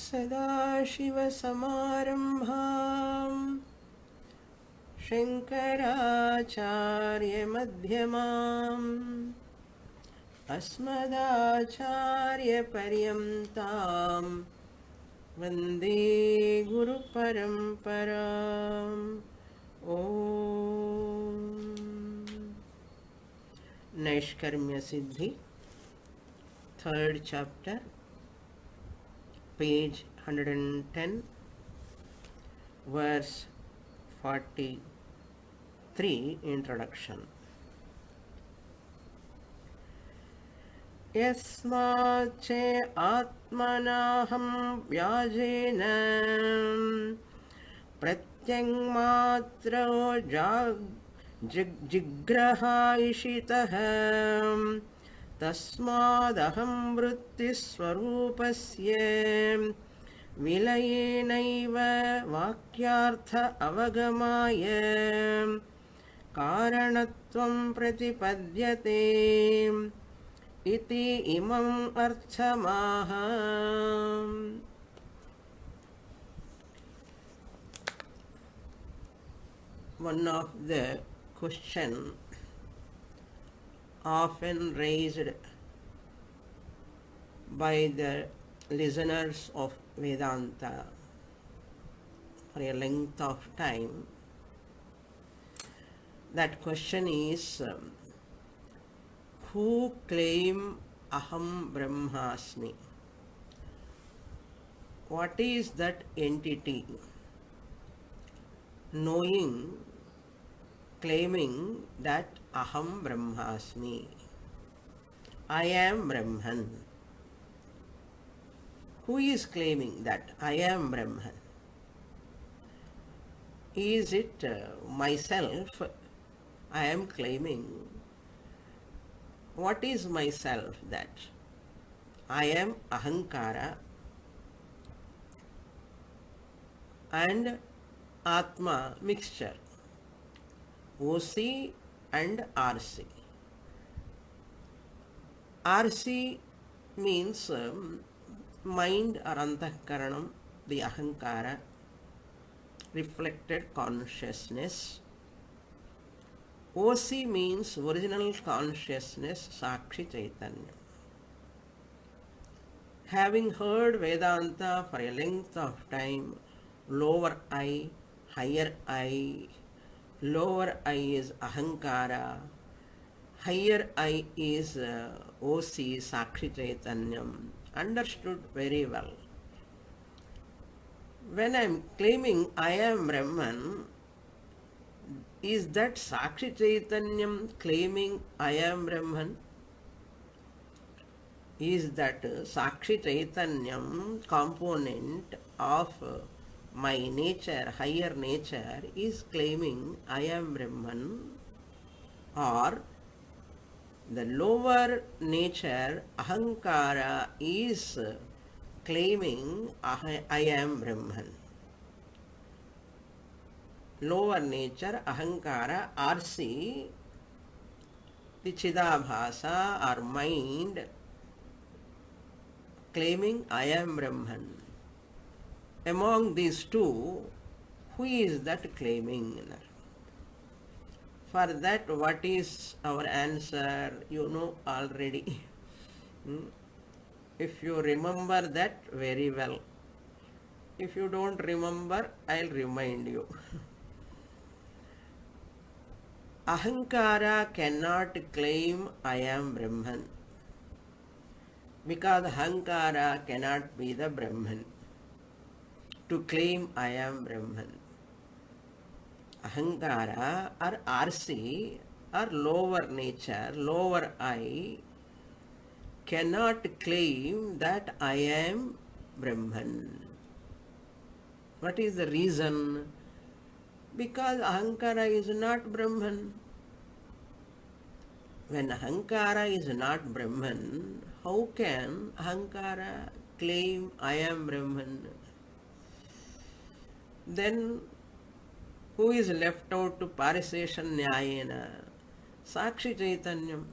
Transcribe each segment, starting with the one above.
Sadashiva-samārambhām Śaṅkarācārya-madhyamām Asmadācārya-paryamtāṃ Vande Guru-paraṁparām. Om. Naiṣkarmya Siddhi, third chapter, page 110, verse 43, introduction. Yasmācche ātmanāham vyājena pratyangmātro jigraha ishitah tasmādaham vrittisvarūpasya vilayenaiva vakyartha avagamaya karanatvam pratipadyate iti imam arthamaha. One of the question often raised by the listeners of Vedanta for a length of time, that question is, who claim Aham Brahmasmi? What is that entity knowing, claiming that Aham Brahmasmi, I am Brahman? Who is claiming that I am Brahman? Is it myself I am claiming? What is myself? That I am Ahankara and Atma mixture, OC and RC. RC means mind or antahkaranam, the Ahankara, reflected consciousness. OC means original consciousness, Sakshi Chaitanya. Having heard Vedanta for a length of time, lower I, higher I, lower I is Ahankara, higher I is OC, Sakshi Chaitanyam, understood very well. When I am claiming I am Brahman, is that Sakshi Chaitanyam claiming I am Brahman? Is that Sakshi Chaitanyam component of my nature, higher nature, is claiming I am Brahman? Or the lower nature, Ahankara, is claiming I am Brahman? Lower nature, Ahankara, RC, the Chidabhasa or mind, claiming I am Brahman. Among these two, who is that claiming? For that, what is our answer? You know already. If you remember that, very well. If you don't remember, I'll remind you. Ahankara cannot claim I am Brahman, because Ahankara cannot be the Brahman to claim I am Brahman. Ahankara or RC or lower nature, lower I, cannot claim that I am Brahman. What is the reason? Because Ahankara is not Brahman. When Ahankara is not Brahman, how can Ahankara claim I am Brahman? Then who is left out to Pariseshan Nyayena? Sakshi Chaitanyam.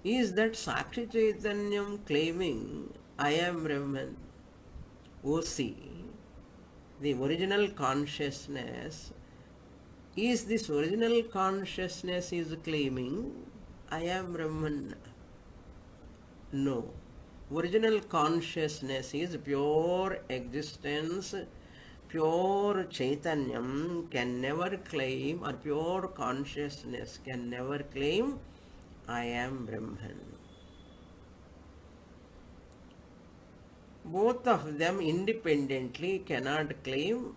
Is that Sakshi Chaitanyam claiming I am Brahman? OC, the original consciousness, is this original consciousness is claiming, I am Brahman? No. Original consciousness is pure existence, pure Chaitanyam can never claim, or pure consciousness can never claim, I am Brahman. Both of them independently cannot claim,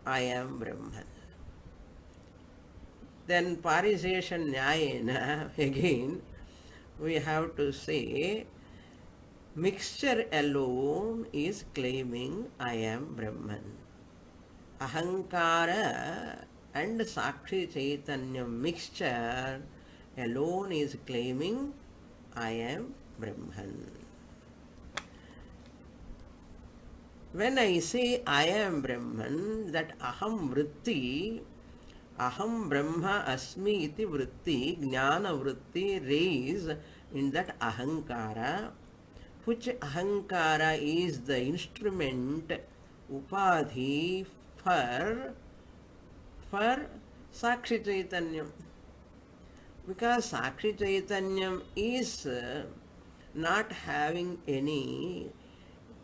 I am Brahman. Then Parisesha Nyayena, again, we have to say, mixture alone is claiming, I am Brahman. Ahankara and Sakshi Chaitanya mixture alone is claiming, I am Brahman. When I say I am Brahman, that aham vritti, aham brahma asmi iti vritti, jnana vritti raise in that ahankara, which ahankara is the instrument, upadhi for Sakshi Chaitanyam. Because Sakshi Chaitanyam is not having any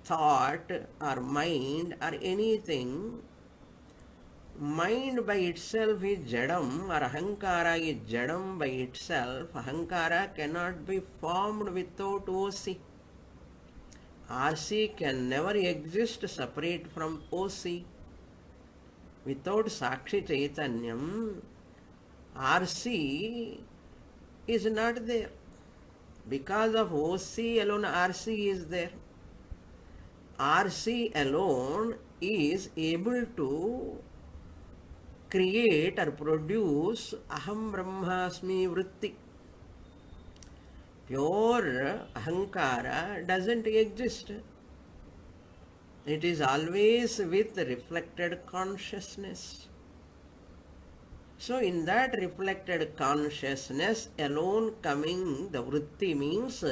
thought or mind or anything. Mind by itself is jadam, or ahankara is jadam by itself. Ahankara cannot be formed without OC. RC can never exist separate from OC. Without Sakshi Chaitanyam, RC is not there. Because of OC alone, RC is there. RC alone is able to create or produce aham brahmasmi vritti. Pure ahankara doesn't exist. It is always with reflected consciousness. So in that reflected consciousness alone coming, the vritti means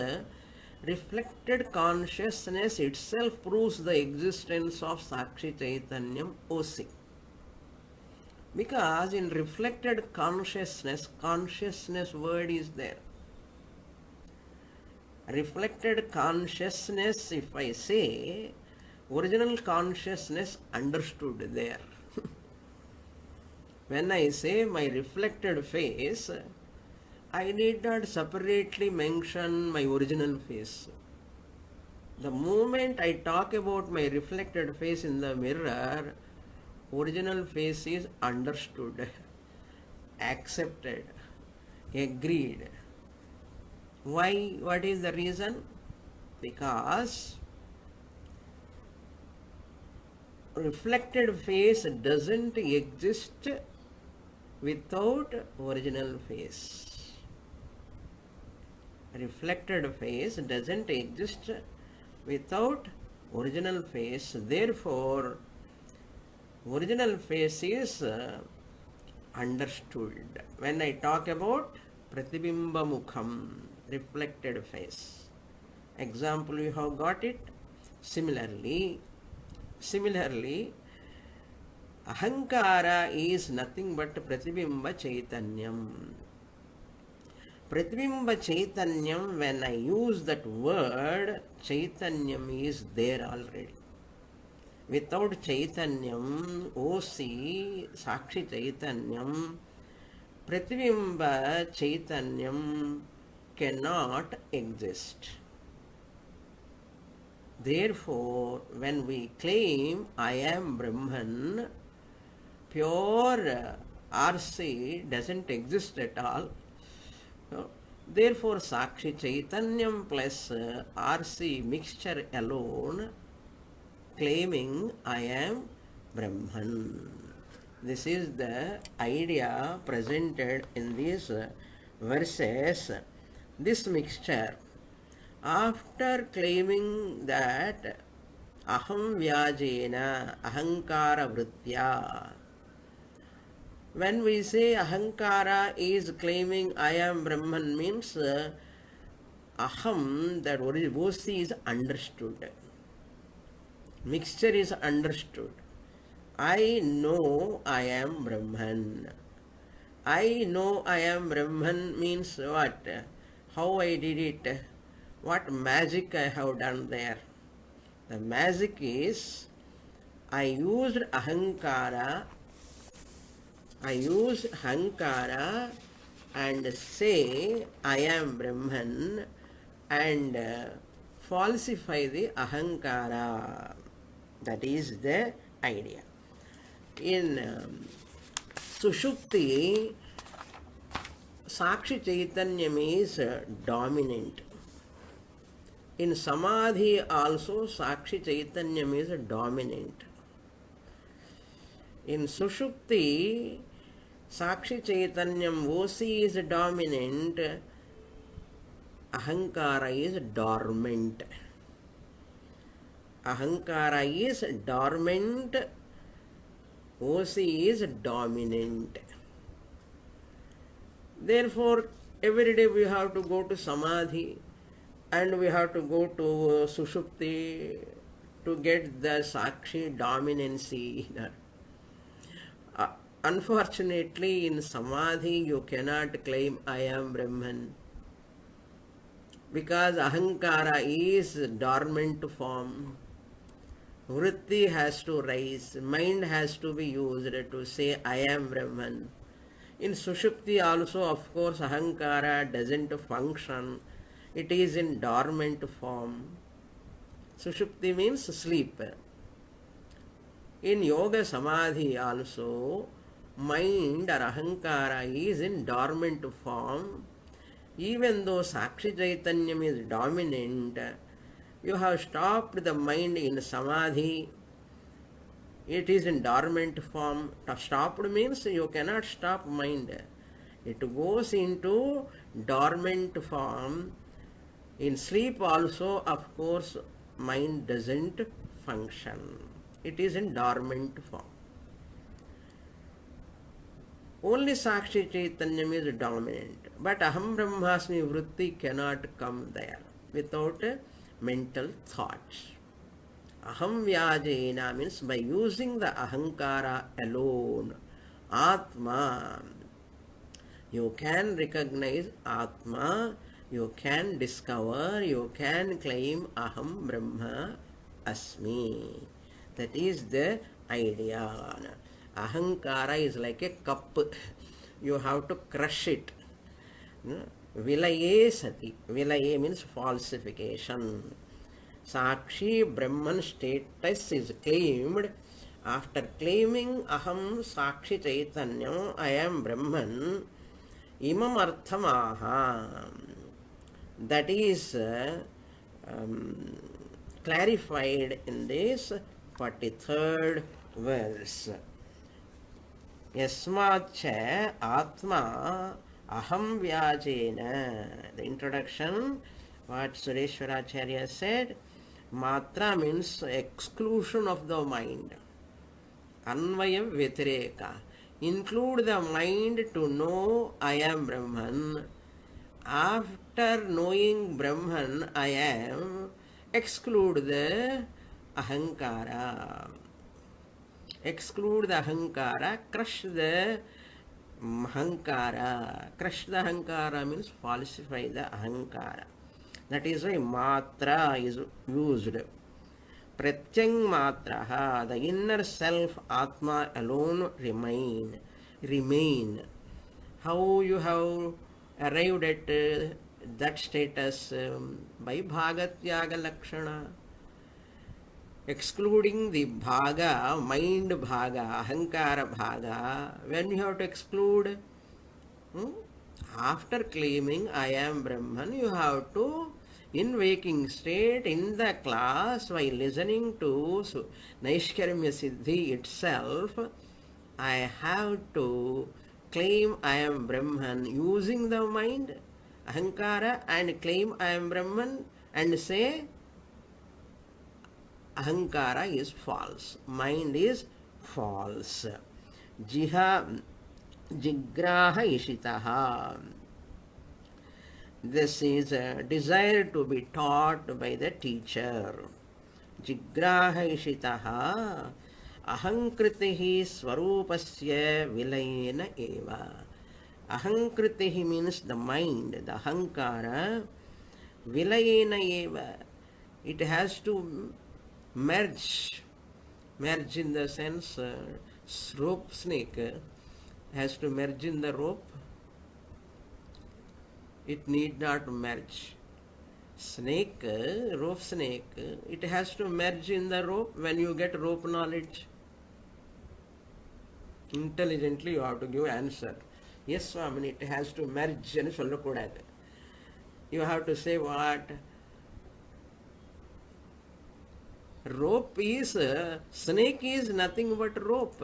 reflected consciousness itself proves the existence of Sakshi Chaitanyam OC. Because in reflected consciousness, consciousness word is there. Reflected consciousness, if I say, original consciousness understood there. When I say my reflected face, I need not separately mention my original face. The moment I talk about my reflected face in the mirror, original face is understood, accepted, agreed. Why? What is the reason? Because reflected face doesn't exist without original face. Reflected face doesn't exist without original face. Therefore, original face is understood. When I talk about pratibimba mukham, reflected face. Example, you have got it? Similarly, ahankara is nothing but pratibimba chaitanyam. Pratibimba chaitanyam, when I use that word, chaitanyam is there already. Without chaitanyam, OC, Sakshi Chaitanyam, pratibimba chaitanyam cannot exist. Therefore, when we claim I am Brahman, pure RC doesn't exist at all. Therefore, Sakshi Chaitanyam plus RC mixture alone claiming I am Brahman. This is the idea presented in these verses. This mixture, after claiming that aham vyajena ahankara vrittya, when we say ahankara is claiming I am Brahman, means aham, that OC is understood. Mixture is understood. I know I am Brahman. I know I am Brahman means what? How I did it? What magic I have done there? The magic is I used ahankara. I use ahankara and say I am Brahman and falsify the ahankara. That is the idea. In Sushupti, Sakshi Chaitanyam is dominant. In Samadhi also Sakshi Chaitanyam is dominant. In Sushupti, Sakshi Chaitanyam OC is dominant, Ahankara is dormant. Ahankara is dormant, OC is dominant. Therefore, every day we have to go to Samadhi and we have to go to Sushupti to get the Sakshi dominancy. Unfortunately, in Samadhi you cannot claim I am Brahman because Ahankara is dormant form. Vritti has to rise, mind has to be used to say I am Brahman. In Sushupti also, of course, Ahankara doesn't function. It is in dormant form. Sushupti means sleep. In Yoga Samadhi also, mind or Ahankara is in dormant form. Even though Sakshi Chaitanyam is dominant, you have stopped the mind in Samadhi. It is in dormant form. Stopped means you cannot stop mind. It goes into dormant form. In sleep also, of course, mind doesn't function. It is in dormant form. Only Sakshi Chaitanyam is dominant. But Aham Brahmasmi Vritti cannot come there without mental thoughts. Aham Vyajena means by using the Ahankara alone, Atma, you can recognize Atma, you can discover, you can claim Aham Brahma Asmi. That is the idea. Ahankara is like a cup. You have to crush it. Vilaye sati. Vilaye means falsification. Sakshi Brahman status is claimed. After claiming Aham Sakshi Chaitanyam, I am Brahman, Imam Arthamaha. That is clarified in this 43rd verse. Yasmacha Atma Aham Vyajena. The introduction, what Sureśvara said, Matra means exclusion of the mind. Anvaya Vyatireka. Include the mind to know I am Brahman. After knowing Brahman, I am, exclude the Ahankara. Exclude the Ahankara, crush the Ahankara. Crush the Ahankara means falsify the Ahankara. That is why Matra is used. Pratyang Matraha, the inner self, Atma alone remain. How you have arrived at that status? By Bhagatyaga Lakshana. Excluding the Bhaga, mind Bhaga, Ahankara Bhaga, when you have to exclude, after claiming I am Brahman, you have to, in waking state, in the class, while listening to Naiṣkarmya siddhi itself, I have to claim I am Brahman using the mind, Ahankara, and claim I am Brahman and say Ahankara is false, mind is false. Jigraha Ishitaha. This is a desire to be taught by the teacher. jigrahishitaha ahankritihi swarupasya vilayena eva. Ahankritihi means the mind, the ahankara. Vilayena eva. It has to merge. Merge in the sense, rope snake has to merge in the rope. It need not merge. Snake, rope snake, it has to merge in the rope. When you get rope knowledge, intelligently you have to give answer. Yes, Swamini, it has to merge. You have to say what? Rope is, snake is nothing but rope.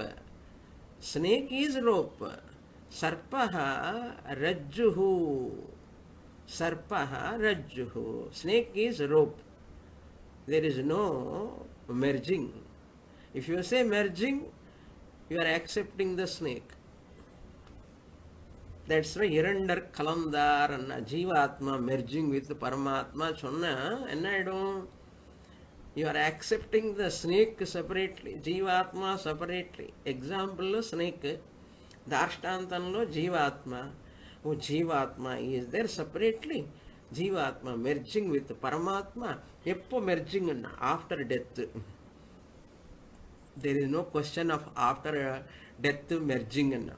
Snake is rope. Sarpaha rajjuhu. Sarpaha rajjuhu. Snake is rope. There is no merging. If you say merging, you are accepting the snake. That's why Irandar Kalandar and Jivatma merging with Paramatma Chonna and I don't. You are accepting the snake separately, Jivatma separately. Example, snake. Darshtantanlo Jivatma. Oh, Jivatma is there separately. Jivatma merging with Paramatma. Eppo merging after death. There is no question of after death merging.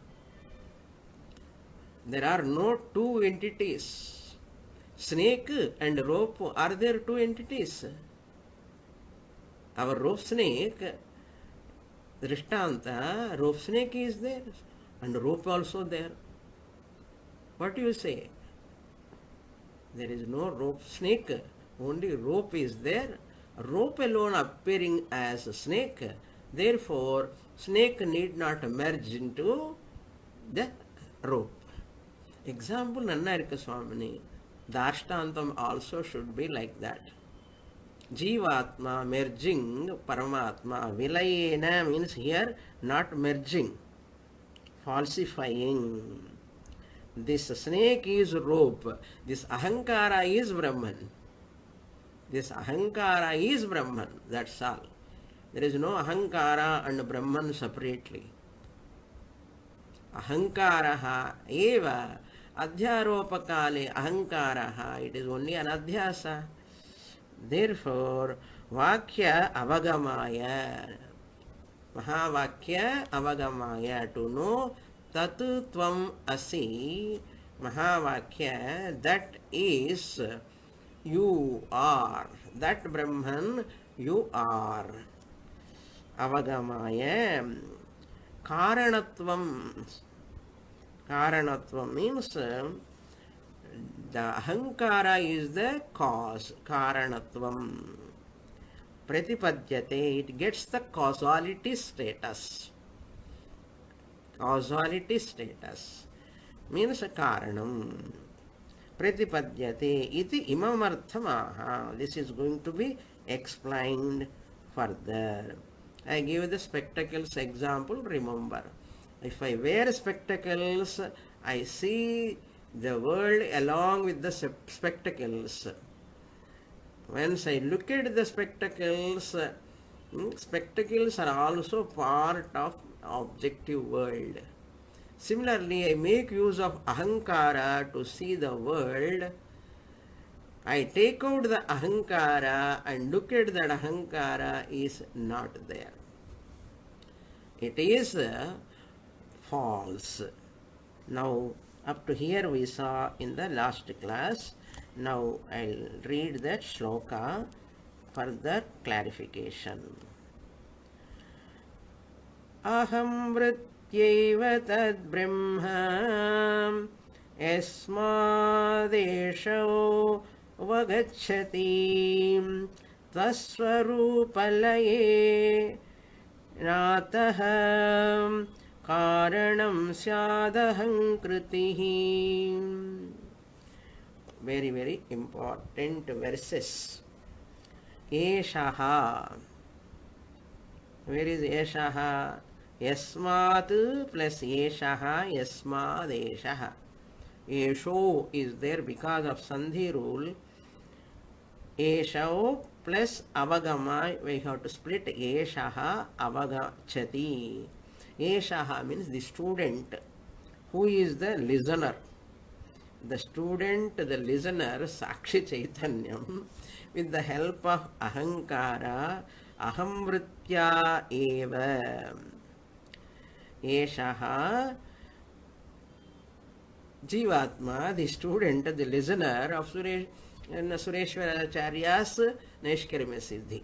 There are no two entities. Snake and rope, are there two entities? Our rope snake, Drishtanta, rope snake is there and rope also there. What do you say? There is no rope snake, only rope is there. Rope alone appearing as a snake. Therefore, snake need not merge into the rope. Example, Nannarika Swamini. Darshtantam also should be like that. Jivatma merging Paramatma. Vilayena means here not merging, falsifying. This snake is rope. This ahankara is Brahman. This ahankara is Brahman. That's all. There is no ahankara and Brahman separately. Ahankaraha eva adhyaropakale ahankaraha. It is only an adhyasa. Therefore, Vakya avagamaya. Mahavakya avagamaya. To know Tatu Tvam Asi. Mahavakya, that is you are. That Brahman you are. Avagamaya. Karanatvam. Karanatvam means the ahankara is the cause. Karanatvam. Pratipadyate. It gets the causality status. Causality status means a karanam. Pratipadyate iti imamarthamaha. This is going to be explained further. I give the spectacles example. Remember, if I wear spectacles, I see the world along with the spectacles. Once I look at the spectacles, spectacles are also part of objective world. Similarly, I make use of ahankara to see the world. I take out the ahankara and look at that ahankara is not there. It is false. Now, up to here we saw in the last class. Now, I'll read that shloka for the clarification. Aham vrityaiva tad brahma yasmadesho vagacchati tasvarupalaye natah karanam syadahankritihi. Very, very important verses. Eshaha. Where is Eshaha? Yasmat plus Eshaha, Yasmad Eshaha. Esho is there because of Sandhi rule. Esho plus avagama, we have to split eshaha avagachati. Eshaha means the student. Who is the listener? The student, the listener, Sakshi Chaitanyam, with the help of Ahankara, Ahamvritya eva. Eshaha Jivatma, the student, the listener of Sureśvara Acharya's Naishkarmya siddhi.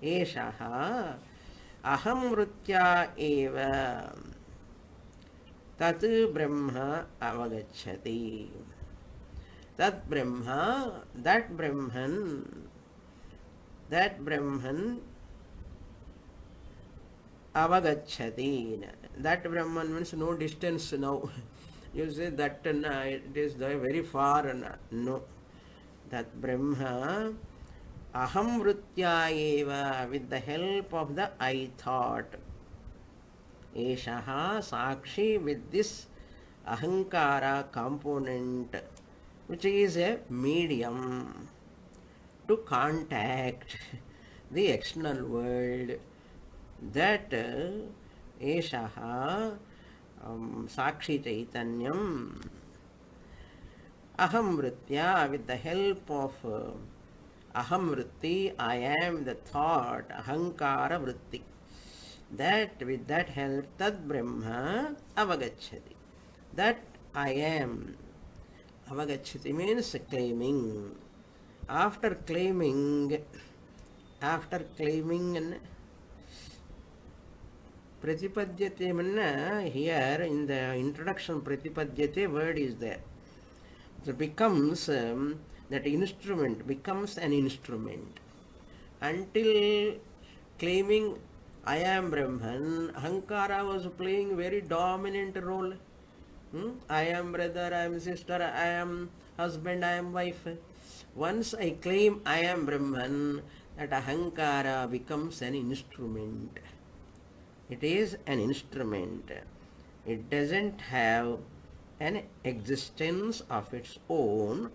Eshaha Ahamvritya eva. Tat Brahma avagacchati. Tat Brahma, that Brahman avagacchati. That Brahman means no distance now. You say that it is very far. No. That Brahma aham vrutya eva, with the help of the I thought. Eshaha Sakshi, with this Ahankara component, which is a medium to contact the external world, that Eshaha Sakshi Chaitanyam Aham Vritya, with the help of Aham Vritti, I am the thought, Ahankara Vritti. That with that help, Tad Brahma avagacchati. That I am. Avagacchati means claiming. After claiming Pratipadyate manna, here in the introduction Pratipadyate word is there. It becomes, that instrument becomes an instrument. Until claiming I am Brahman, Ahankara was playing very dominant role. I am brother, I am sister, I am husband, I am wife. Once I claim I am Brahman, that Ahankara becomes an instrument. It is an instrument. It doesn't have an existence of its own.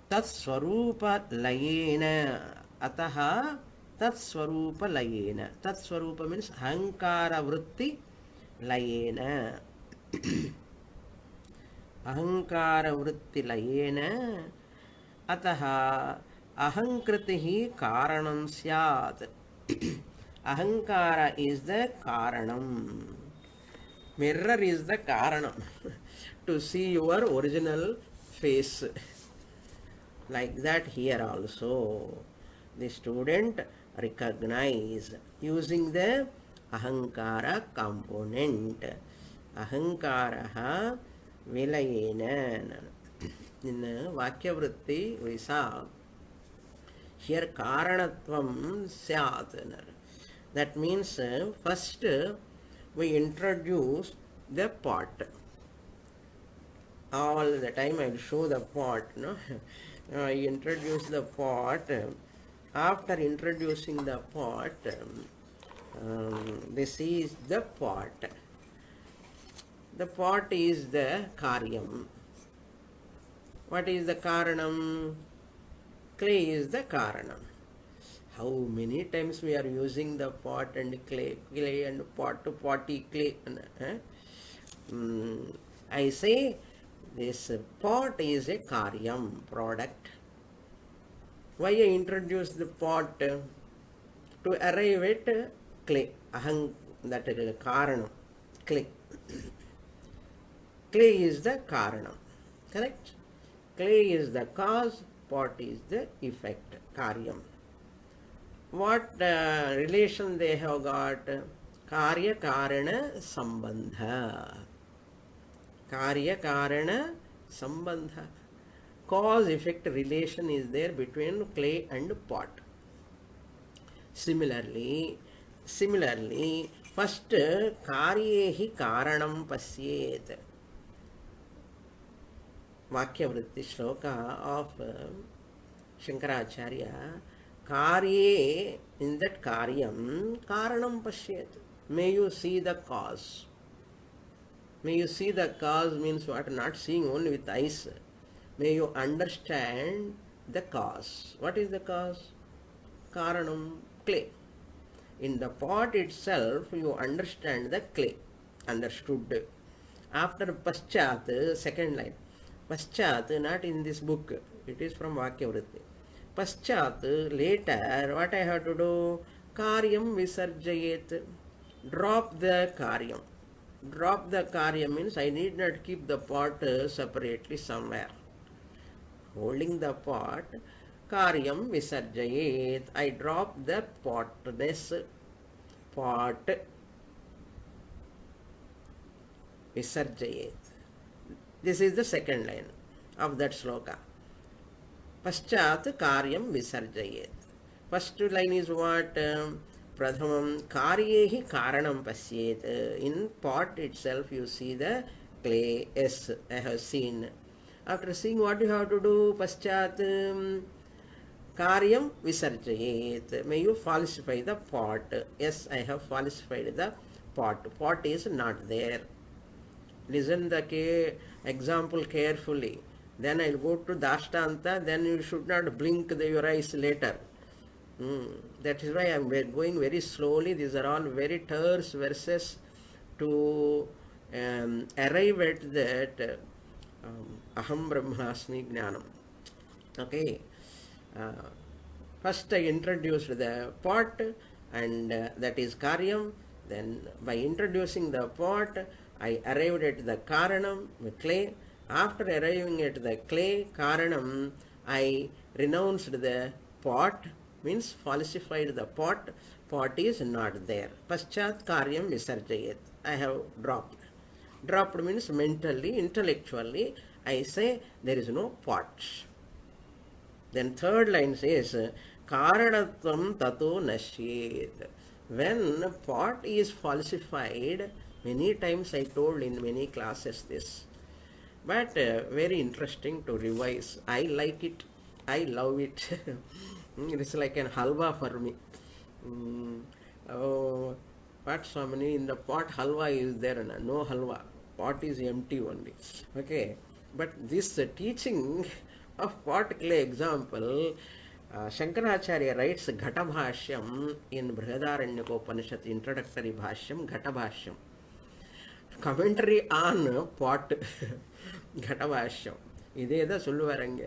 Tat Swarupa Layena Ataha Tat Swarupa Layena. Tat Swarupa means Ahankara Vritti Layena. Ahankara Vritti Layena Ataha Ahankritihi Karanam Syat. Ahankara is the Karanam. Mirror is the Karanam. To see your original face. Like that here also. The student recognize using the Ahankara component. Ahankaraha vilayena. In Vakyavritti we saw here Karanatvam Syat. That means first we introduce the pot. All the time I will show the pot. No? I introduce the pot. After introducing the pot, this is the pot. The pot is the karyam. What is the karanam? Clay is the karanam. How many times we are using the pot and clay and pot to potty clay. I say this pot is a karyam product. Why I introduce the pot? To arrive at clay. That is karanam. Clay. Clay is the karanam. Correct? Clay is the cause, pot is the effect, karyam. What relation they have got? Karya Karana Sambandha. Karya Karana Sambandha. Cause-effect relation is there between clay and pot. Similarly, first Karyehi Karanam Pasyet. Vakyavritti shloka of Śaṅkarācārya. Karye, in that karyam, karanam pasyet. May you see the cause. May you see the cause means what? Not seeing only with eyes. May you understand the cause. What is the cause? Karanam, clay. In the pot itself, you understand the clay. Understood. After Paschat, second line. Paschat, not in this book. It is from Vakyavritti. Paschat, later, what I have to do? Karyam visarjayet. Drop the karyam. Drop the karyam means I need not keep the pot separately somewhere. Holding the pot, karyam visarjayet. I drop the pot, this pot visarjayet. This is the second line of that sloka. Paschat karyam visarjayet. First line is what? Pradhamam karyehi karanam pasyet. In pot itself you see the clay. Yes, I have seen. After seeing, what you have to do? Paschat karyam visarjayet. May you falsify the pot. Yes, I have falsified the pot. Pot is not there. Listen the example carefully. Then I'll go to Dashtanta. Then you should not blink your eyes later. That is why I am going very slowly. These are all very terse verses to arrive at that Aham Brahmasmi Jnanam. Okay. First I introduced the pot, and that is Karyam. Then by introducing the pot, I arrived at the Karanam, the clay. After arriving at the clay, Karanam, I renounced the pot, means falsified the pot. Pot is not there. Paschat karyam visarjayet. I have dropped. Dropped means mentally, intellectually, I say there is no pot. Then third line says, karanatvam tato nashyet. When pot is falsified, many times I told in many classes this, but very interesting to revise. I like it. I love it. It is like an halwa for me. Oh, what Swamini, in the pot halwa is there? No halwa. Pot is empty only. Okay. But this teaching of pot clay example, Shankaracharya writes Ghata Bhashyam in Brihadaranyaka-upanishad, introductory Bhashyam, Ghata Bhashyam. Commentary on pot, Ghata Bhashyam. இதே தான் சொல்லுவாருங்க.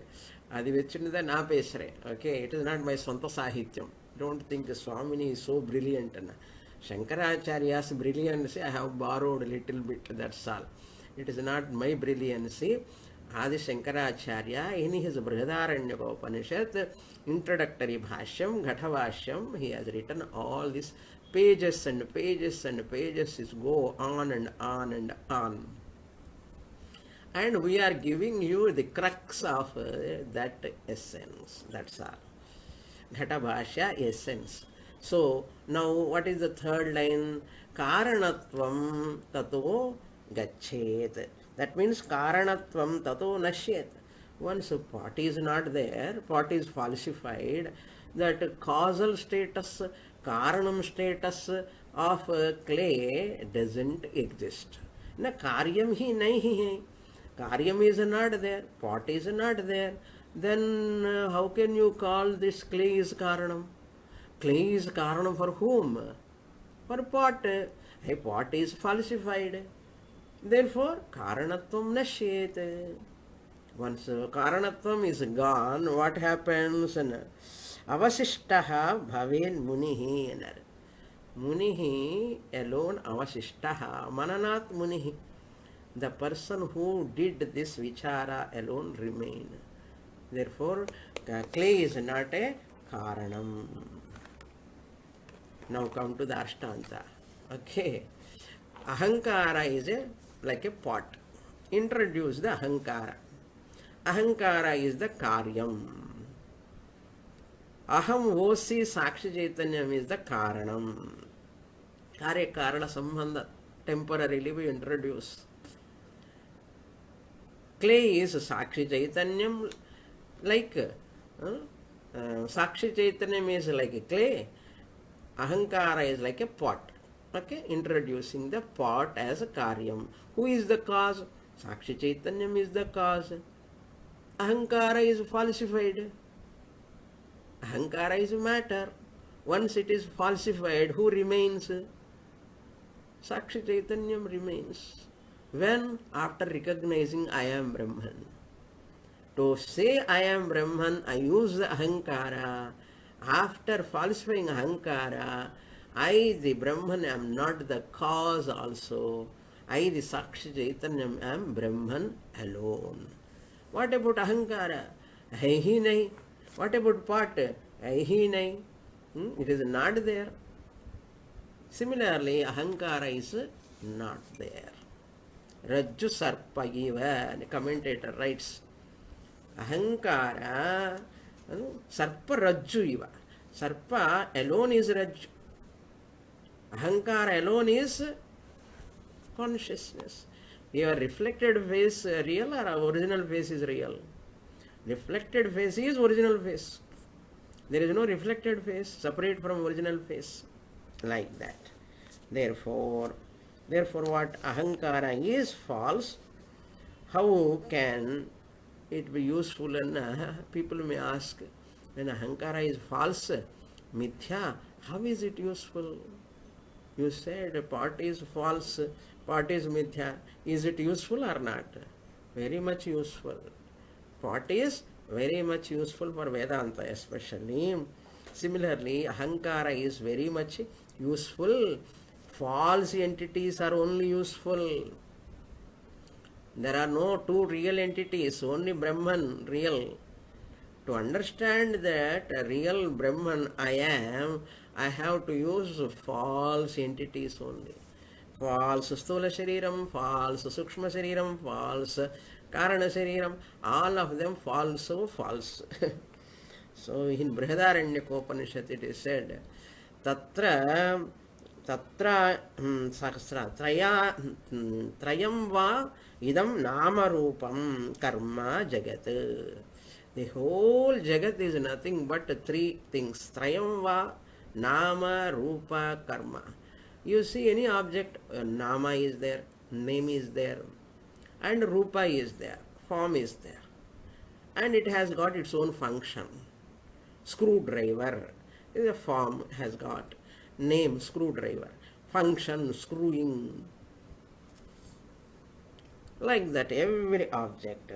அது வச்சுன்னு தான் நான் பேசுகிறேன். Okay, it is not my சொந்த சாகித்யம். Don't think Swamini is so brilliant. Shankaracharya's brilliance I have borrowed a little bit, that's all. It is not my brilliancy. Ādi Śaṅkaracharya in his Brihadaranyaka-upanishad introductory bhashyam, Ghata Bhashyam, he has written all these pages and pages and pages. Is go on and on and on. And we are giving you the crux of that essence. That's all. Ghata Bhashya essence. So now what is the third line? Karanatvam tato gachet. That means karanatvam tato nashyet. Once pot is not there, pot is falsified, that causal status, karanam status of clay doesn't exist. Na karyam hi nahi hai. Karyam is not there, pot is not there. Then how can you call this clay is karanam? Clay is karanam for whom? For pot. A pot is falsified. Therefore, karanatvam nashyet. Once karanatvam is gone, what happens? Avasishtaha bhaven munihi. Munihi alone avasishtaha. Mananat munihi. The person who did this vichara alone remain. Therefore, clay is not a karanam. Now come to the Ashtanta. Okay. Ahankara is like a pot. Introduce the Ahankara. Ahankara is the karyam. Aham vosi sakshi chaitanyam is the karanam. Karya karana sambandha. Temporarily we introduce. Clay is Sakshi Chaitanyam, like Sakshi Chaitanyam is like a clay, Ahankara is like a pot. Okay, introducing the pot as a karyam. Who is the cause? Sakshi Chaitanyam is the cause. Ahankara is falsified. Ahankara is matter. Once it is falsified, who remains? Sakshi Chaitanyam remains. When? After recognizing I am Brahman. To say I am Brahman, I use the Ahankara. After falsifying Ahankara, I, the Brahman, am not the cause also. I, the Sakshi Chaitanyam, am Brahman alone. What about Ahankara? Hai hi nahi. What about pot? Hai hi nahi. It is not there. Similarly, Ahankara is not there. Rajju Sarpa Iva, the commentator writes, Ahankara, Sarpa Rajju Iva. Sarpa alone is Rajju. Ahankara alone is consciousness. Your reflected face real or original face is real? Reflected face is original face. There is no reflected face separate from original face. Like that. Therefore what? Ahankara is false. How can it be useful? And people may ask, when Ahankara is false, mithya, how is it useful? You said pot is false, pot is mithya. Is it useful or not? Very much useful. Pot is very much useful for Vedanta especially. Similarly, Ahankara is very much useful. False entities are only useful. There are no two real entities, only Brahman real. To understand that real Brahman I am, I have to use false entities only. False Sthula Shariram, false Sukshma Shariram, false Karana Shariram, all of them false, so false. So in Brihadaranyaka it is said, Tatra Sahasra Trayam va idam nama rupam karma jagat. The whole jagat is nothing but three things. Trayam va nama rupa karma. You see any object, nama is there, name is there, and rupa is there, form is there, and it has got its own function. Screwdriver is a form, has got name, screwdriver, function, screwing. Like that, every object.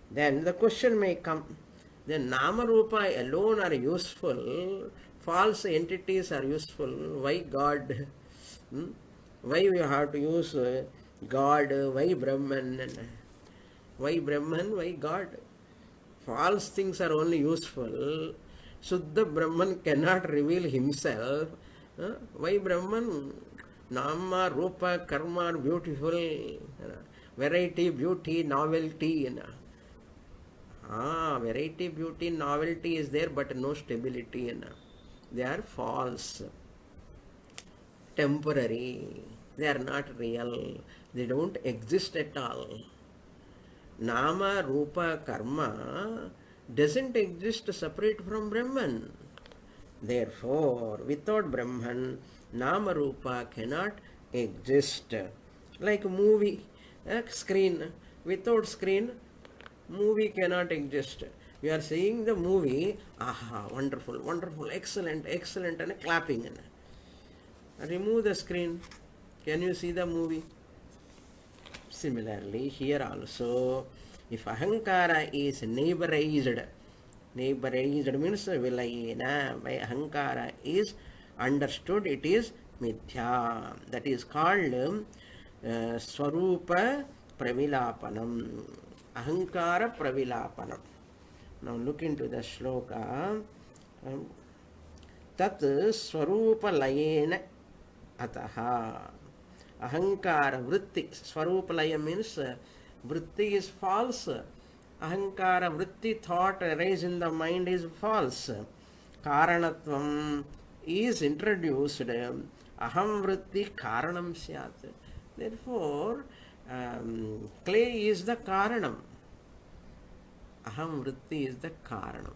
Then the question may come, then nama rupa alone are useful, false entities are useful. Why God? Why we have to use God? Why Brahman? Why Brahman? Why God? False things are only useful. Shuddha Brahman cannot reveal himself. Why Brahman? Nama, Rupa, Karma are beautiful. Variety, beauty, novelty. Variety, beauty, novelty is there, but no stability. They are false, temporary. They are not real. They don't exist at all. Nama, Rupa, Karma doesn't exist separate from Brahman. Therefore, without Brahman, Nama, Rupa cannot exist. Like movie, screen. Without screen, movie cannot exist. You are seeing the movie, aha, wonderful, wonderful, excellent, excellent, and clapping. Remove the screen. Can you see the movie? Similarly, here also, if Ahankara is neighborized means vilayena, by Ahankara is understood, it is mithya. That is called Swarupa Pravilapanam. Ahankara Pravilapanam. Now look into the shloka. Tat Swarupa Layena Ataha. Ahankara Vritti. Swarupa Laya means Vritti is false. Ahankara Vritti, thought arise in the mind, is false. Karanatvam is introduced. Aham Vritti Karanam Syat. Therefore, clay is the Karanam. Aham Vritti is the Karanam.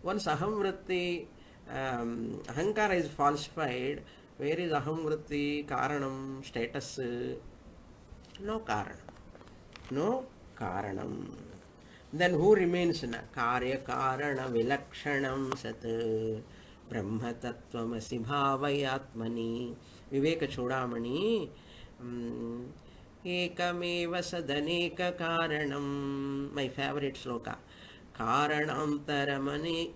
Once Aham Vritti, Ahankara is falsified, where is Aham Vritti, Karanam, status? No Karanam. No Karanam. Then who remains na? Karya karana vilakshanam sat brahma tattvamasi bhavayatmani. Viveka Chudamani. Ekameva sadaneka karanam. My favorite sloka. Karanantaramane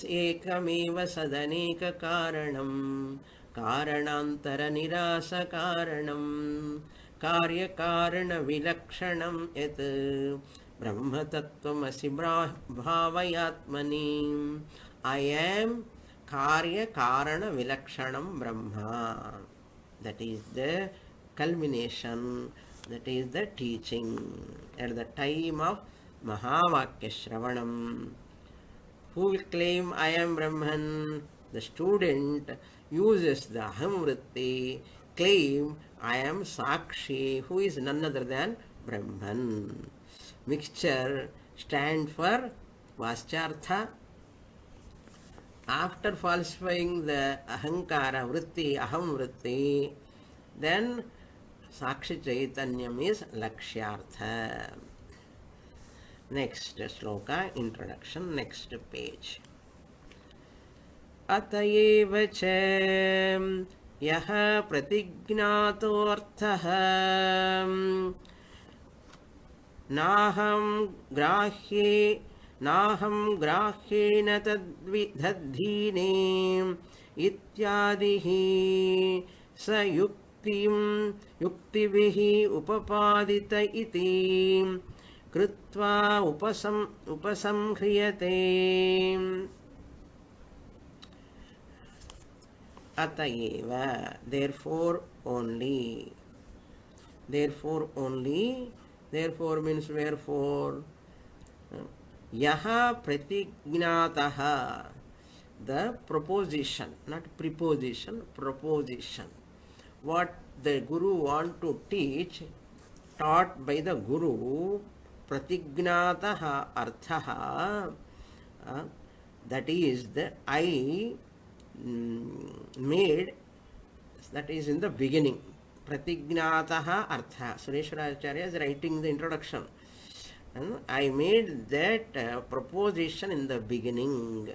Ekameva sadaneka karanam karanantara nirasa karanam karya karana vilakshanam et brahma tattvamasi bhavayatmani. I am karya karana vilakshanam brahma. That is the culmination, that is the teaching at the time of Mahavakya Shravanam. Who will claim I am Brahman? The student uses the aham vritti, claim I am Sakshi, who is none other than Brahman. Mixture stand for Vaschartha. After falsifying the ahankara vritti, aham vritti, then Sakshi Chaitanyam is Lakshyartha. Next sloka, introduction, next page. Atayeva cha yaha pratignato arthaha naham grahyena tadhine ityadihi sa yuktivihi upapadita iti krutva upasamhriyate. Atayeva, therefore only. Therefore only. Therefore means wherefore. Yaha pratignataha. The proposition, not preposition, proposition. What the Guru want to teach, taught by the Guru, pratignataha arthaha, that is the I made, that is in the beginning. Pratignataha artha. Sureśvara Acharya is writing the introduction. I made that proposition in the beginning.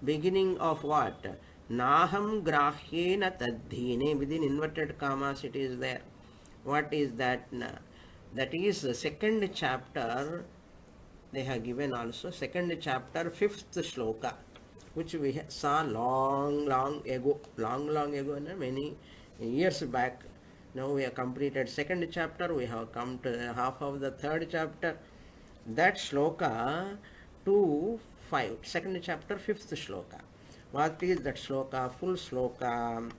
Beginning of what? Naham grahyena tadhine. Within inverted commas it is there. What is that? That is the second chapter. They have given also second chapter, fifth shloka, which we saw long ago, many years back. Now we have completed second chapter. We have come to half of the third chapter. That shloka 2-5, second chapter, fifth shloka. What is that shloka? Full shloka.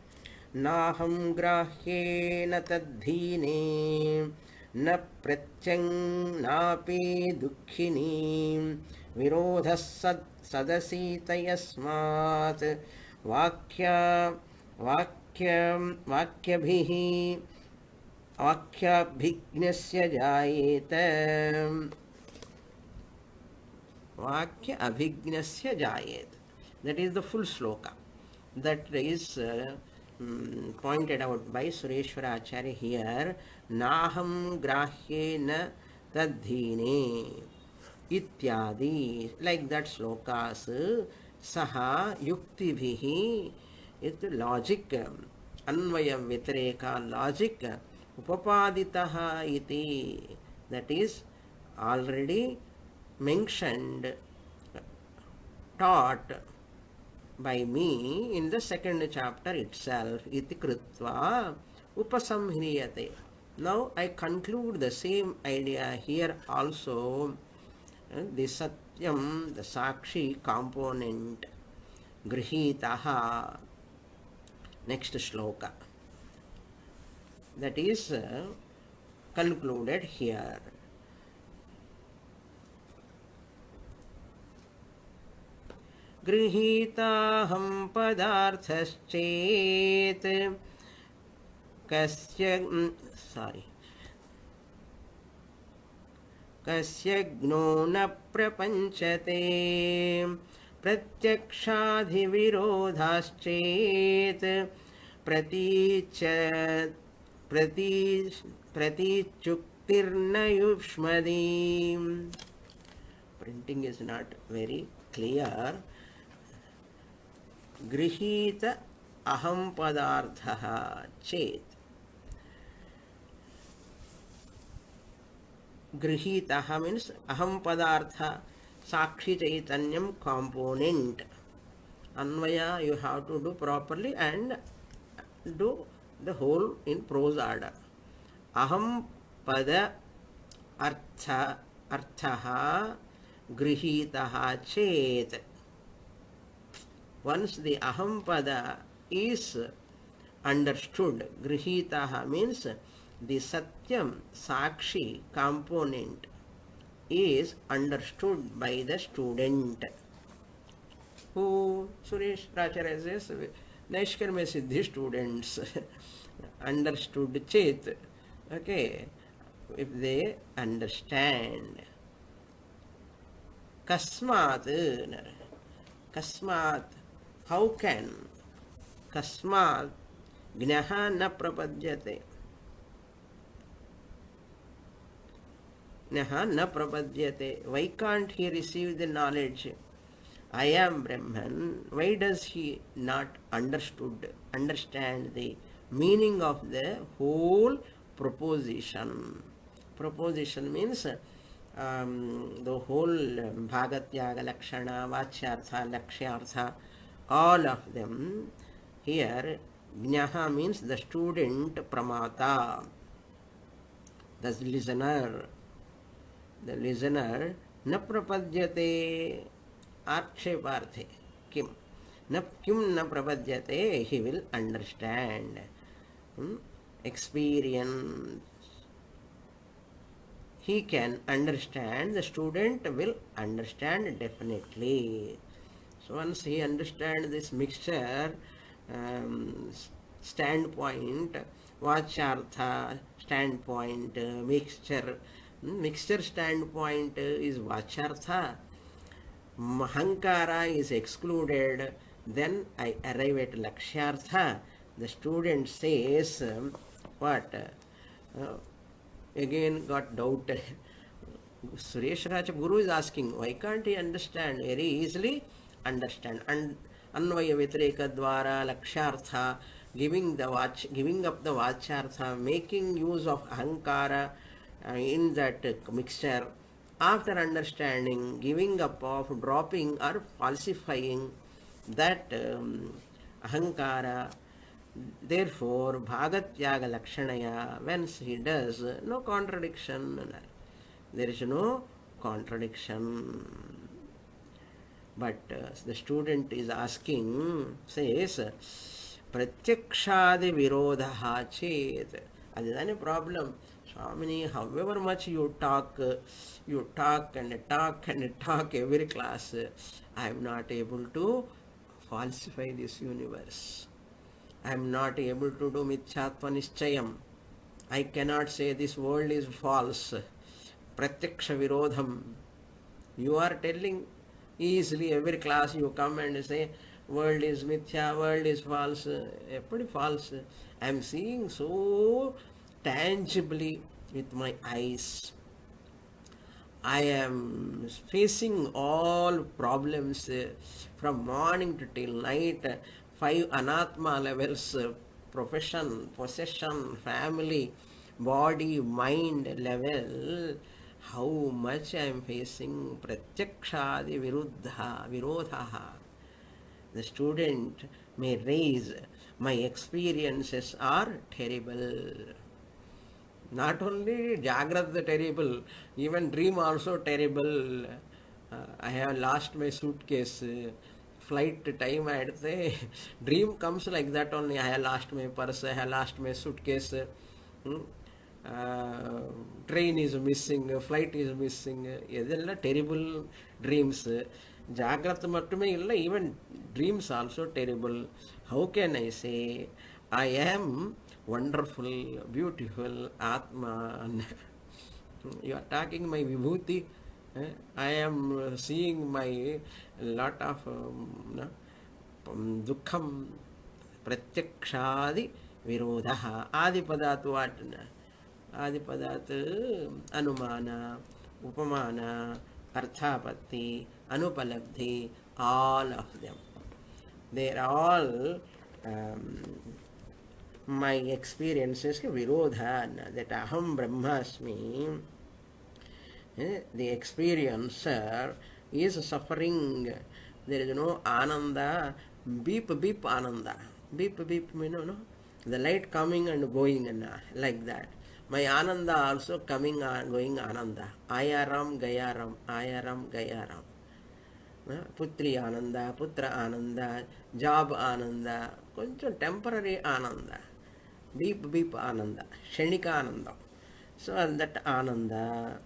Naham grahyena tadhine na pratyang napi dukkhini virodhas sadasita yasmat vakyabhignasya jayeta. Vakya abhignasya jayet. That is the full sloka. That is pointed out by Sureśvara Acharya here. Naham grahyena tadhine ityadi. Like that slokas. Saha yuktibhihi. It's logic. Anvaya vitareka, logic. Upapaditaha iti. That is already mentioned, taught by me in the second chapter itself. Iti krutva upasamhriyate. Now I conclude the same idea here also. The satyam, the sakshi component, grihitaha. Next shloka. That is concluded here. Grihitaham padarthaschet kasya gno na prapanchate pratyakshadhi virodhaschet Pratichuktirna yushmadi. Printing is not very clear. Grihita aham padarthaha chet. Grihitaha means aham padartha, sakshi chaitanyam component. Anvaya you have to do properly and do the whole in prose order. Aham pada arthaha grihitaha chet. Once the aham pada is understood, grihitaha means the satyam sakshi component is understood by the student. Who? Sureśvara says Naiṣkarmya siddhi students understood chet. Okay, if they understand. Kasmat, how can? Kasmat gnaha na prapadyate. Gnaha na prapadyate. Why can't he receive the knowledge? I am Brahman. Why does he not understand the meaning of the whole proposition? Proposition means the whole Bhagatyaga, Lakshana, Vachyartha, Lakshyartha, all of them. Here, Jnaha means the student, Pramata, the listener. The listener, na prapadyate, aksheparthe, kim. Kim na prapadyate, he will understand. Experience. He can understand, the student will understand definitely. So once he understands this mixture standpoint, vachartha standpoint, mixture standpoint is vachartha, Hankara is excluded, then I arrive at lakshyartha. The student says, what? Again got doubt. Sureśvara Guru is asking, why can't he understand? Very easily understand. And Anvaya Vitreka Dvara Lakshyartha, giving up the Vachartha, making use of Ahankara in that mixture. After understanding, giving up of, dropping or falsifying that Ahankara. Therefore, Bhagatyaga Lakshanaya, once he does, no contradiction. There is no contradiction. But the student is asking, says, Pratyakshadi virodha chet. That is a problem. Swamini, however much you talk every class, I am not able to falsify this universe. I am not able to do mithyatva nischayam. I cannot say this world is false. Pratyaksha virodham. You are telling easily every class you come and say world is mithya, world is false. Pretty false. I am seeing so tangibly with my eyes. I am facing all problems from morning to till night. 5 anatma levels, profession, possession, family, body, mind level. How much I am facing pratyakshadi virodha. The student may raise, my experiences are terrible. Not only Jagrata terrible, even dream also terrible. I have lost my suitcase. Flight time I had say, dream comes like that only. I have lost my purse, I have lost my suitcase. Train is missing, flight is missing. These terrible dreams. Jagrata mattume illa, even dreams also terrible. How can I say I am wonderful, beautiful Atma? You are talking my vibhuti. I am seeing my lot of dukkham pratyakshadi virodha. Adi padatu what? Adipadat Anumana, Upamana, Arthapatti, Anupalabdhi, all of them. They are all my experiences, Virodha, that Aham Brahmasmi. The experiencer is suffering. There is no Ananda, beep beep Ananda. Beep beep, no? The light coming and going, and like that. My Ananda also coming and going Ananda. Ayaram, Gayaram, Ayaram, Gayaram. Putri Ananda, Putra Ananda, job Ananda, koncham temporary Ananda. Beep beep Ananda, Kshanika Ananda. So that Ananda,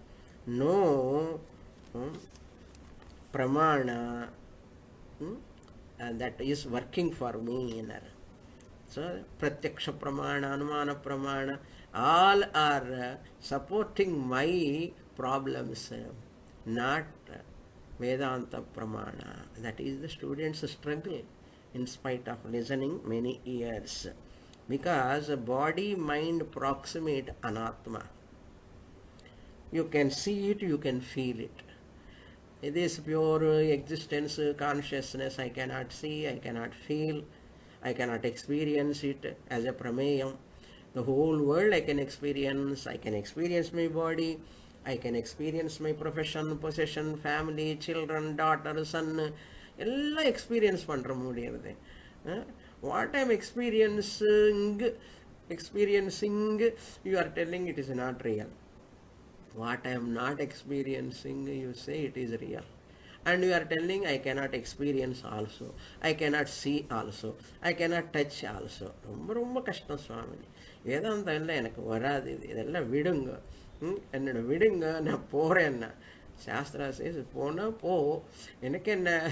no pramana that is working for me. So pratyaksha pramana, anumana pramana, all are supporting my problems, not Vedanta pramana. That is the student's struggle in spite of listening many years. Because body mind proximate anatma. You can see it, you can feel it. This pure existence, consciousness, I cannot see, I cannot feel, I cannot experience it as a prameyam. The whole world I can experience my body, I can experience my profession, possession, family, children, daughter, son, ella experience pandra mudiyadhu. What I am experiencing, you are telling it is not real. What I am not experiencing, you say it is real. And you are telling I cannot experience also, I cannot see also, I cannot touch also. Romba kashtam Swamini. Vedanta ella enakku varadhu idella vidunga. Ennoda vidunga na porenna. Shastra says pona po enakkenna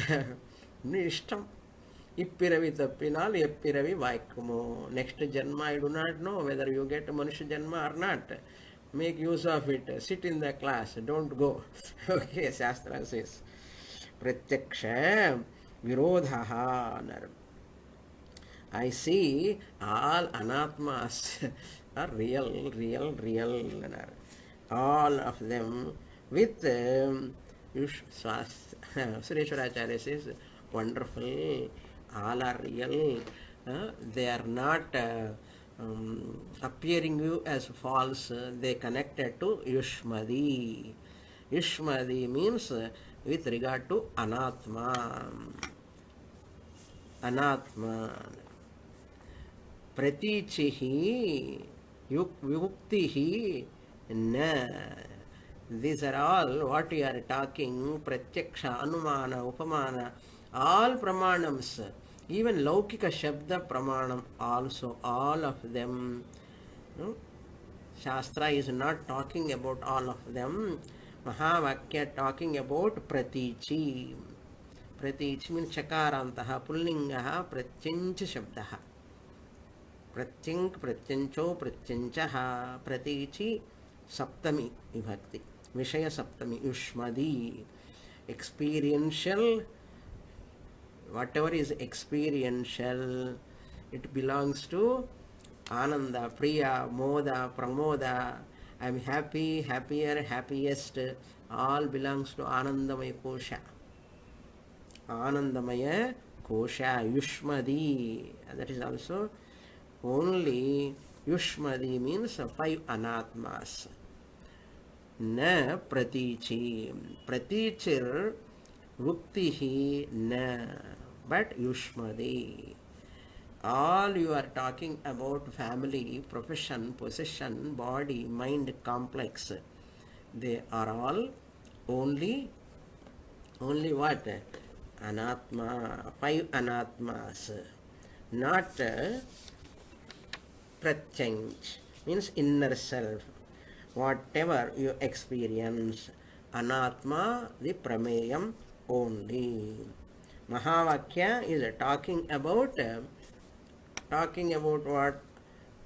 innu ishtam. Ippiravi tappinal eppiravi vaikkumo. Next janma I do not know whether you get manusha janma or not. Make use of it. Sit in the class. Don't go. Okay, Shastra says. Pratyaksha Virodhaha. I see all anatmas are real. All of them with Sureśvara says, wonderful. All are real. They are not appearing you as false. They connected to Yushmadi. Yushmadi means with regard to anatma. Anatma. Pratichihi, Vimuktihi, na. These are all what we are talking. Pratyaksha, Anumana, Upamana, all pramanams. Even Laukika Shabda Pramanam also, all of them. Shastra is not talking about all of them. Mahavakya talking about Pratichi. Pratichi means Chakarantaha, Pullingaha, Pratyincha Shabdaha. Pratyink, Pratyancho, Pratyanchaha, Pratichi, Saptami Vibhakti. Vishaya Saptami, Yushmadi. Experiential. Whatever is experiential, it belongs to Ananda, Priya, Moda, Pramoda. I am happy, happier, happiest. All belongs to Anandamaya Kosha. Anandamaya Kosha, Yushmadi. That is also only Yushmadi means 5 anatmas. Na Pratichi. Pratichir Vuktihi na, but Yushmadi. All you are talking about family, profession, possession, body, mind complex. They are all only what? Anatma, 5 anatmas. Not pratyang, means inner self. Whatever you experience, anatma, the prameyam only. Mahavakya is talking about what?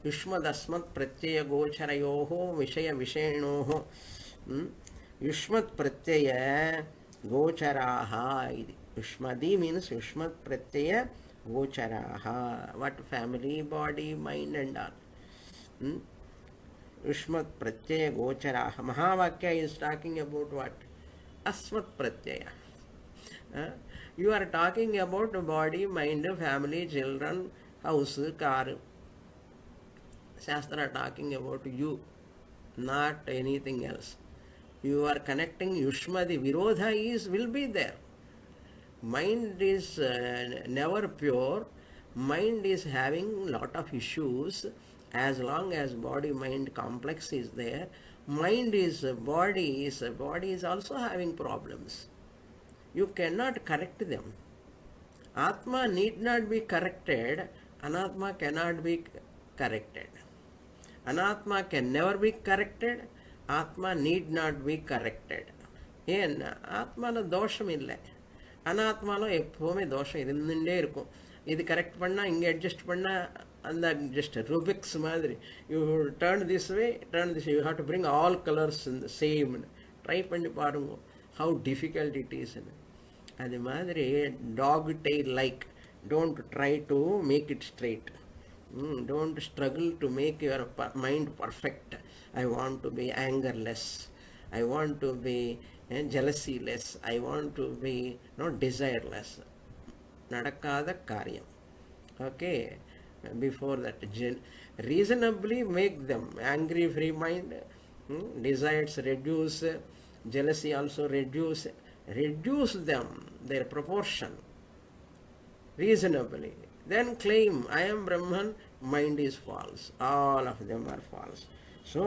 Yushmadasmat pratyaya gocharayoho vishaya vishenoho. Yushmat pratyaya gocharaha. Yushmadi means Yushmat pratyaya gocharaha. What? Family, body, mind and all. Yushmat Pratyaya Gocharaha. Mahavakya is talking about what? Asmat Pratyaya. You are talking about body, mind, family, children, house, car. Shastra talking about you, not anything else. You are connecting Yushma, the Virodha will be there. Mind is never pure. Mind is having lot of issues. As long as body mind complex is there, body is also having problems. You cannot correct them. Atma need not be corrected. Anatma cannot be corrected. Anatma can never be corrected. Atma need not be corrected. ஏன் ஆத்மாவில் தோஷம் இல்லை, அனாத்மாவில் எப்போவுமே தோஷம் இருந்துகிட்டே இருக்கும். இது correct பண்ணால் இங்கே அட்ஜஸ்ட் பண்ணால் அந்த ஜஸ்ட் ரூபிக்ஸ் மாதிரி, you turn this way, turn this, you have to bring all colours இந்த சேம்னு ட்ரை பண்ணி பாருங்க, ஹவு டிஃபிகல்ட் இட் இஸ்ன்னு. அது மாதிரி dog tail like, don't try to make it straight. Don't struggle to make your mind perfect. I want to be angerless. I want to be jealousy-less. I want to be desireless. Nadakada karyam. Okay. Before that, reasonably make them angry free mind. Desires reduce. Jealousy also reduce. Reduce them, their proportion. Reasonably. Then claim, I am Brahman, mind is false. All of them are false. So,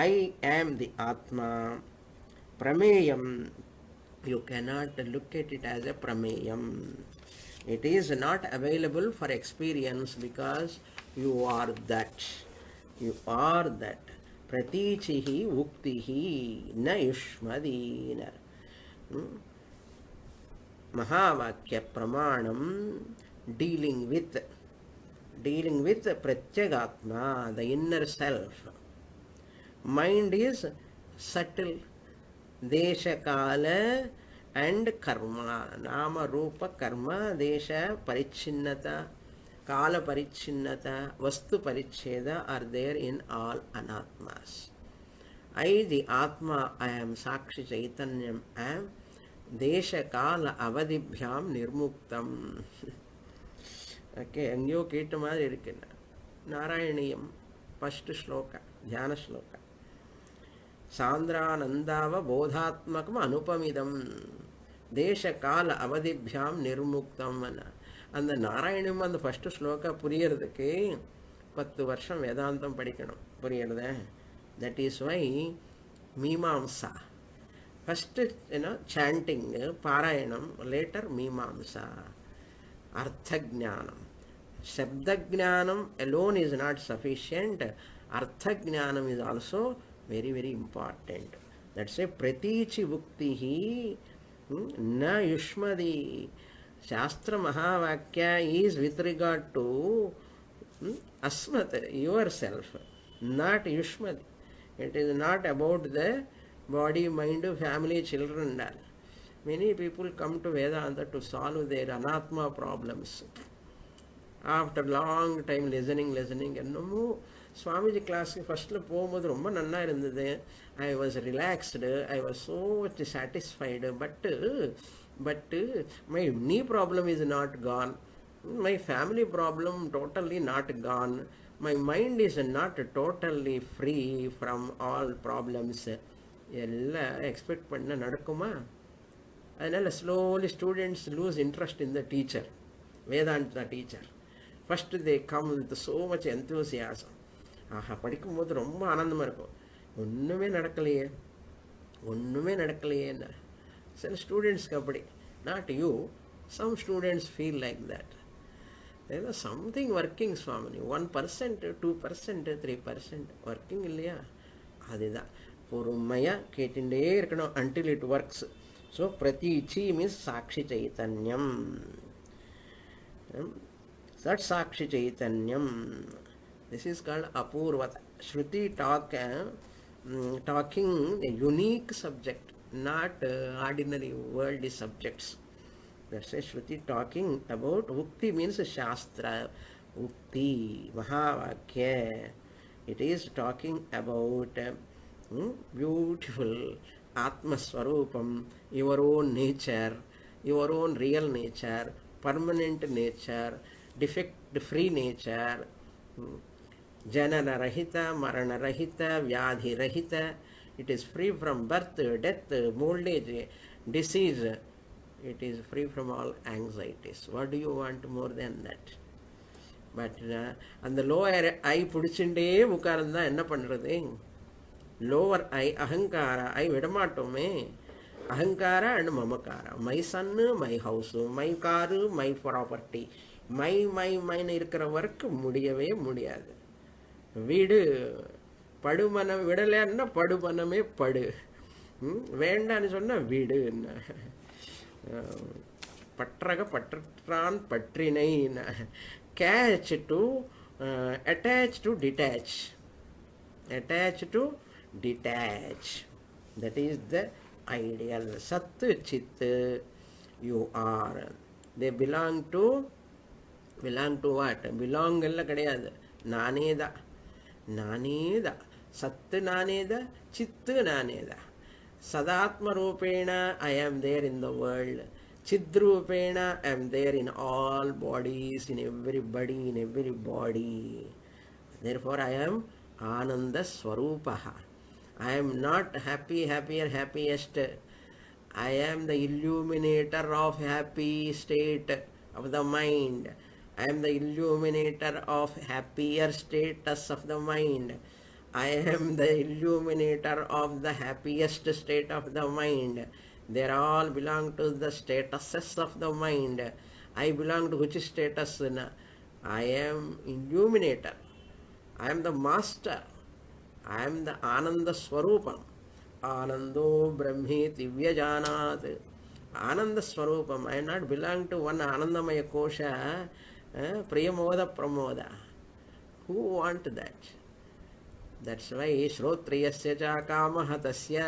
I am the Atma. Prameyam, you cannot look at it as a prameyam. It is not available for experience because you are that. You are that. Pratichihi uktihi na yushmadina. Mahavakya pramanam, dealing with Pratyagatma, the inner self. Mind is subtle, desha kala and karma, nama rupa karma, desha parichinnata, kala parichinnata, vastu paricheda are there in all anatmas. I, the Atma, I am Sakshi Chaitanyam, I am desha kala avadibhyam nirmuktam. Okay, அங்கேயோ கேட்ட மாதிரி இருக்குன்னு. Narayaneeyam first ஸ்லோக, தியான ஸ்லோக. சாந்திரானந்தாவ போதாத்மகம் அனுபமிதம் தேச கால அவதிபியாம் நிர்முக்தம். அந்த நாராயணியம் அந்த ஃபர்ஸ்ட் ஸ்லோகா புரியறதுக்கு 10 வருஷம் வேதாந்தம் படிக்கணும். புரியறத? That is why Mimamsa. First chanting, பாராயணம், later Mimamsa. Arthajnanam. Shabdajnanam alone is not sufficient. Arthajnanam is also very, very important. That's a pratichi vuktihi na yushmadi. Shastra Mahavakya is with regard to asmat, yourself, not yushmadi. It is not about the body, mind, family, children. Many people come to Vedanta to solve their anatma problems. After long time listening, என்னமோ சுவாமிஜி கிளாஸுக்கு ஃபஸ்ட்டில் போகும்போது ரொம்ப நல்லா இருந்தது. I was relaxed, I was so much satisfied, but my knee problem is not gone, my family problem totally not gone, my mind is not totally free from all problems. எல்லாம் expect பண்ண நடக்குமா? அதனால் slowly students lose interest in the teacher, Vedanta teacher. First they come with so much enthusiasm. ஆஹா, படிக்கும்போது ரொம்ப ஆனந்தமாக இருக்கும். ஒன்றுமே நடக்கலையே. சில ஸ்டூடெண்ட்ஸ்க்கு அப்படி. Not you, some students feel like that. ஏதோ சம்திங் ஒர்க்கிங் சுவாமினி, 1%, 2%, 3% ஒர்க்கிங் இல்லையா? அதுதான் பொறுமையாக கேட்டுட்டே இருக்கணும் until it works. So, Pratichi means Sakshi Chaitanyam. That Sakshi Chaitanyam. This is called Apurvata. Shruti talking a unique subject, not ordinary worldly subjects. That's why Shruti talking about Ukti means Shastra. Ukti, Mahavakya. It is talking about beautiful Atma Swarupam, your own nature, your own real nature, permanent nature, defect-free nature, Janana Rahita, Marana Rahita, Vyadhi Rahita. It is free from birth, death, old age, disease. It is free from all anxieties. What do you want more than that? But அந்த lower ஐ பிடிச்சுட்டே உட்கார்ந்தா என்ன பண்ணுறது? Lower ஐ அகங்காரா ஐ விடமாட்டோமே. அகங்காரா அண்ட் மமக்காரா, my son, my house, my car, my property, மைன்னு இருக்கிற ஒர்க்கு முடியவே முடியாது. வீடு படுமனம் விடலைன்னா படுமனமே படு, வேண்டான்னு சொன்னால் வீடு. பற்றக பற்றான் பற்றினை, catch to attach to detach, attach to detach. That is the ideal. Sat Chit you are. They belong to what? Belong ella kadiyadu. Naneda, naneda. Sat naneda, Chit naneda. Sadatma Rupena, I am there in the world. Chidrupena, I am there in all bodies, in everybody, in every body. Therefore, I am Ananda Swarupaha. I am not happy, happier, happiest. I am the illuminator of happy state of the mind. I am the illuminator of happier status of the mind. I am the illuminator of the happiest state of the mind. They all belong to the statuses of the mind. I belong to which status? I am illuminator. I am the master. I am the Ananda Swarupam. Anando Brahmi Divyajanat. Ananda Swarupam. I not belong to one Anandamaya Kosha, Priyamoda Pramoda. Who want that? That's why Shrotriyasya cha Kamaha tasya.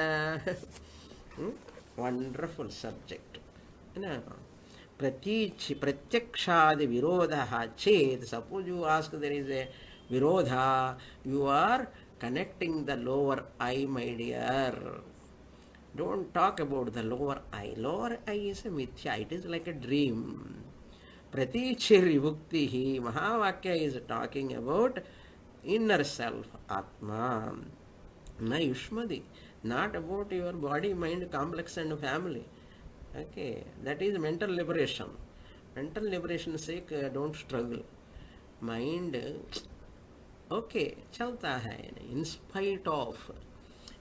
Wonderful subject. Pratyakshadi virodha chet. Suppose you ask, there is a virodha, you are connecting the lower eye, my dear. Don't talk about the lower eye. Lower eye is a mithya. It is like a dream. Pratichiri Vuktihi. Mahavakya is talking about inner self, Atma. Na Yushmadi. Not about your body, mind, complex and family. Okay, that is mental liberation. Mental liberation sake, don't struggle. Mind, okay, chalta hai.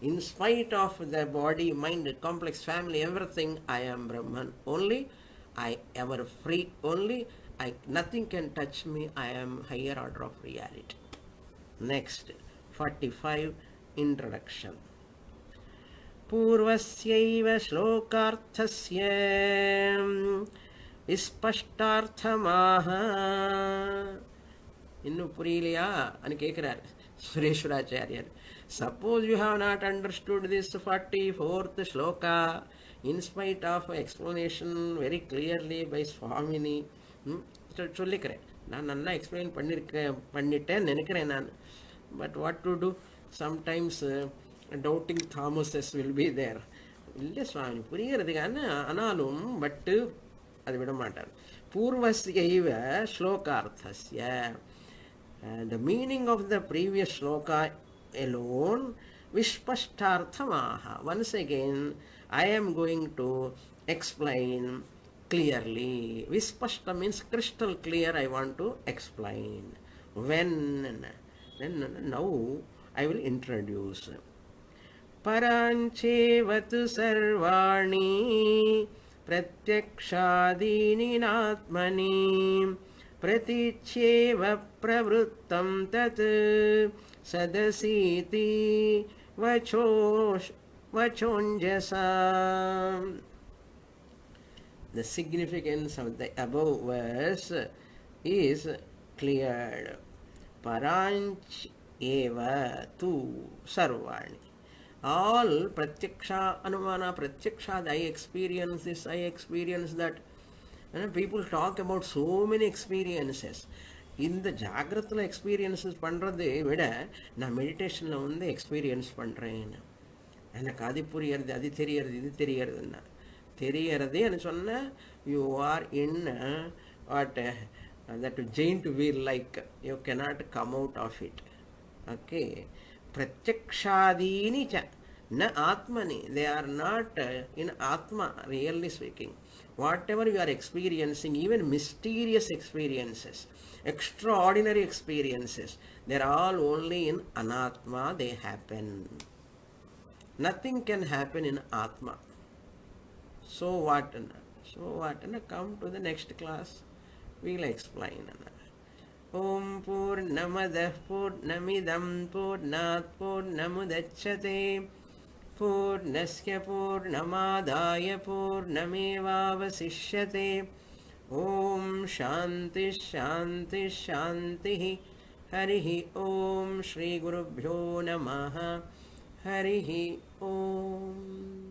In spite of the body, mind, complex family, everything, I am Brahman. Only, I ever free. Only, nothing can touch me. I am higher order of reality. Next, 45, introduction. पूर्वस्यैव श्लोकार्थस्य विस्पष्टार्थमाह. இன்னும் புரியலையா అని கேட்கிறார் Sureshwaracharyar. Suppose you have not understood this 44th shloka in spite of explanation very clearly by Swamini. சொல்லிக்கிறேன், நான் நல்லா explain பண்ணிட்டேன்னு நினைக்கிறேன் நான். But what to do? Sometimes doubting Thomases will be there. இல்லை சுவாமி புரிகிறதுக்கான ஆனாலும் பட்டு அது விட மாட்டார். பூர்வஸ்யைவ ஸ்லோகார்த்தஸ்ய. The meaning of the previous shloka alone, vispashtarthamaha. Once again, I am going to explain clearly. Vispashta means crystal clear. I want to explain. Then now I will introduce. Paranchevatu sarvani pratyakshadini natmani pratichyeva pravrittam tat sadasiti vachonjasa. The significance of the above verse is cleared. Paranch eva tu sarvani. All pratyaksha, anumana, pratyakshad, I experience this, I experience that. People talk about so many experiences. இந்த ஜாகிரத்தில் experiences பண்ணுறதை விட நான் மெடிடேஷனில் வந்து experience பண்ணுறேன்னு, எனக்கு அது புரியறது, அது தெரியறது, இது தெரியறதுன்னா தெரியறதேன்னு சொன்னால் you are in what that giant wheel, like you cannot come out of it. Okay, pratyakshadini cha na atmani, they are not in atma, really speaking. Whatever you are experiencing, even mysterious experiences, extraordinary experiences, they are all only in anatma, they happen. Nothing can happen in atma. So what? Come to the next class, we'll explain. Om Purnamadah Purnamidam Purnat Purnamudachyate Purnasya Purnamadaya Purnamevavasishyate. Om Shanti Shanti Shanti. Harihi Om Shri Gurubhyo Namaha. Harihi Om.